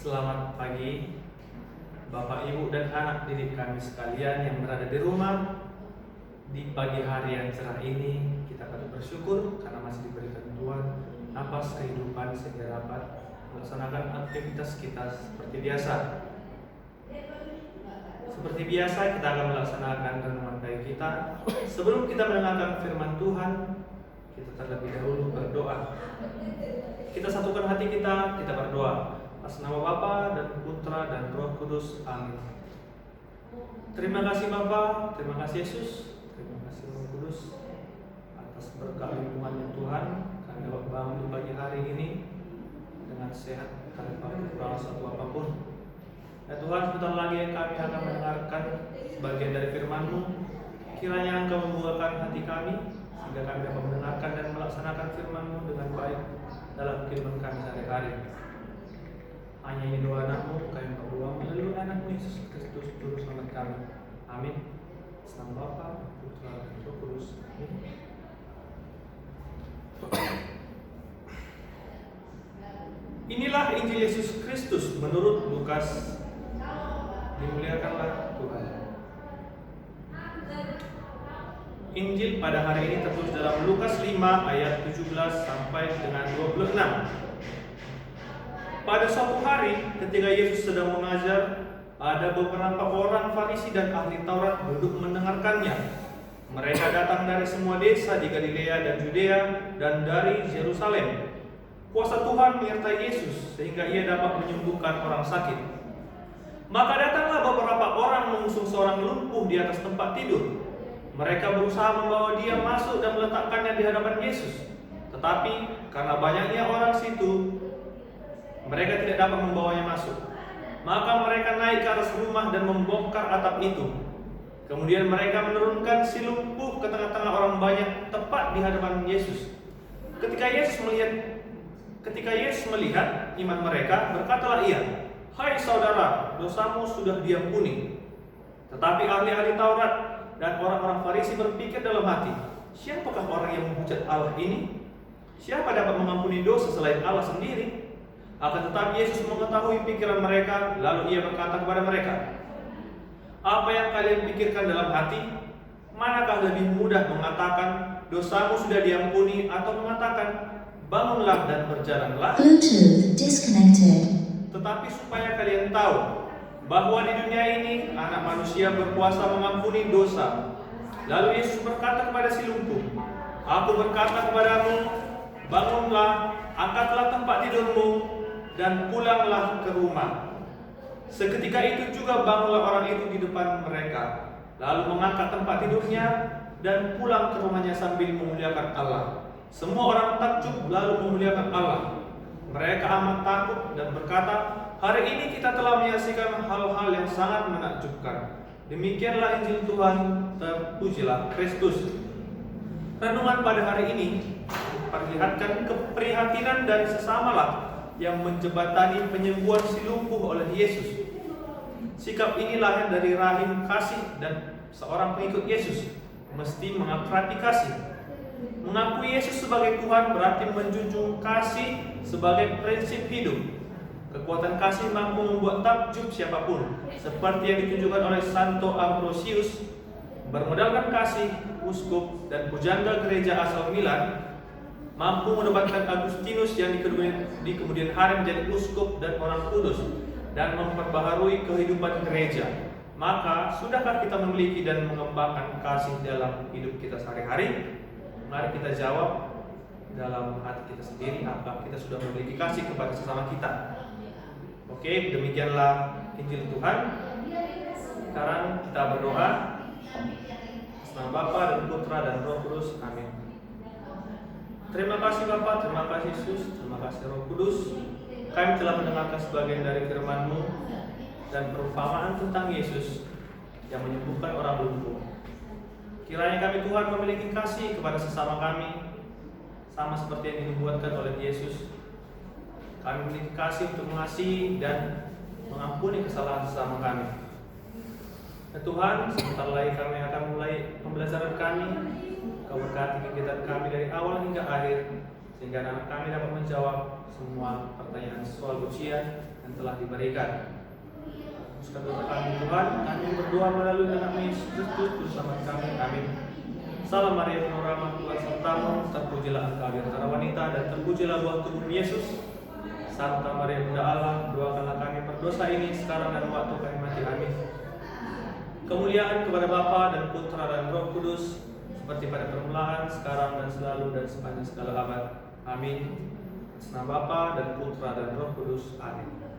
Selamat pagi Bapak, Ibu, dan anak didik kami sekalian yang berada di rumah. Di pagi hari yang cerah ini kita patut bersyukur karena masih diberikan Tuhan napas kehidupan sehingga dapat melaksanakan aktivitas kita seperti biasa. Seperti biasa kita akan melaksanakan renungan pagi kita. Sebelum kita mendengarkan firman Tuhan, kita terlebih dahulu berdoa. Kita satukan hati kita berdoa. Atas nama Bapa dan Putra dan Roh Kudus. Amin. Terima kasih Bapa, terima kasih Yesus, terima kasih Roh Kudus atas berkat lindungan Tuhan. Kami dapat bangun di pagi hari ini dengan sehat tanpa kekurangan satu apapun. Ya Tuhan, sebentar lagi kami akan mendengarkan sebagian dari firman-Mu. Kiranya Engkau membukakan hati kami sehingga kami dapat mendengarkan dan melaksanakan firman-Mu dengan baik dalam kehidupan kami sehari-hari. Hanya ini doa anak-Mu, kami berdoa melalui anak-Mu Yesus Kristus Juru Selamat kami. Amin. Dalam nama Bapa, Putra, dan Roh Kudus. Amin. Inilah Injil Yesus Kristus menurut Lukas. Dimuliakanlah Tuhan. Injil pada hari ini tertulis dalam Lukas 5 ayat 17 sampai dengan 26. Pada suatu hari ketika Yesus sedang mengajar, ada beberapa orang Farisi dan ahli Taurat duduk mendengarkannya. Mereka datang dari semua desa di Galilea dan Judea dan dari Yerusalem. Kuasa Tuhan menyertai Yesus sehingga ia dapat menyembuhkan orang sakit. Maka datanglah beberapa orang mengusung seorang lumpuh di atas tempat tidur. Mereka berusaha membawa dia masuk dan meletakkannya di hadapan Yesus. Tetapi karena banyaknya orang situ, mereka tidak dapat membawanya masuk. Maka mereka naik ke atas rumah dan membongkar atap itu. Kemudian mereka menurunkan si lumpuh ke tengah-tengah orang banyak tepat di hadapan Yesus. Ketika Yesus melihat iman mereka, berkatalah ia, "Hai saudara, dosamu sudah diampuni." Tetapi ahli-ahli Taurat dan orang-orang Farisi berpikir dalam hati, "Siapakah orang yang menghujat Allah ini? Siapa dapat mengampuni dosa selain Allah sendiri?" Akan tetapi Yesus mengetahui pikiran mereka, lalu ia berkata kepada mereka, "Apa yang kalian pikirkan dalam hati? Manakah lebih mudah mengatakan, dosamu sudah diampuni, atau mengatakan, bangunlah dan berjalanlah?" Bluetooth disconnected. Tetapi supaya kalian tahu bahwa di dunia ini Anak Manusia berkuasa mengampuni dosa. Lalu Yesus berkata kepada si lumpuh, "Aku berkata kepadamu, bangunlah, angkatlah tempat tidurmu, dan pulanglah ke rumah." Seketika itu juga bangunlah orang itu di depan mereka, lalu mengangkat tempat tidurnya dan pulang ke rumahnya sambil memuliakan Allah. Semua orang takjub lalu memuliakan Allah. Mereka amat takut dan berkata, "Hari ini kita telah menyaksikan hal-hal yang sangat menakjubkan." Demikianlah Injil Tuhan, terpujilah Kristus. Renungan pada hari ini memperlihatkan keprihatinan dari sesamalah yang menjembatani penyembuhan si lumpuh oleh Yesus. Sikap ini lahir dari rahim kasih, dan seorang pengikut Yesus mesti mengakrati kasih. Mengakui Yesus sebagai Tuhan berarti menjunjung kasih sebagai prinsip hidup. Kekuatan kasih mampu membuat takjub siapapun, seperti yang ditunjukkan oleh Santo Ambrosius. Bermodalkan kasih, uskup dan pujangga gereja asal Milan mampu menobatkan Agustinus yang di kemudian hari menjadi uskup dan orang kudus dan memperbaharui kehidupan gereja. Maka sudahkah kita memiliki dan mengembangkan kasih dalam hidup kita sehari-hari? Mari kita jawab dalam hati kita sendiri, apakah kita sudah memiliki kasih kepada sesama kita? Oke, demikianlah Injil Tuhan. Sekarang kita berdoa. Atas nama Bapa dan Putra dan Roh Kudus. Amin. Terima kasih Bapa, terima kasih Yesus, terima kasih Roh Kudus. Kami telah mendengarkan sebagian dari firman-Mu dan perumpamaan tentang Yesus yang menyembuhkan orang lumpuh. Kiranya kami Tuhan memiliki kasih kepada sesama kami, sama seperti yang dinubuatkan oleh Yesus. Kami memiliki kasih untuk mengasihi dan mengampuni kesalahan sesama kami. Ya Tuhan, sebentar lagi kami akan mulai pembelajaran kami. Kau berkati kegiatan kami dari awal hingga akhir. sehingga anak kami dapat menjawab semua pertanyaan soal ujian yang telah diberikan. Teruskan doa kami Tuhan, kami berdoa melalui anak Yesus Kristus bersama kami. Amin. Salam Maria, penuh rahmat, Tuhan sertamu, terpujilah engkau di antara wanita dan terpujilah buah tubuhmu Yesus. Santa Maria Bunda Allah, doakanlah kami berdosa ini sekarang dan waktu kami mati. Amin. Kemuliaan kepada Bapa dan Putra dan Roh Kudus, seperti pada permulaan, sekarang dan selalu dan sepanjang segala abad. Amin. Atas nama Bapa dan Putra dan Roh Kudus. Amin.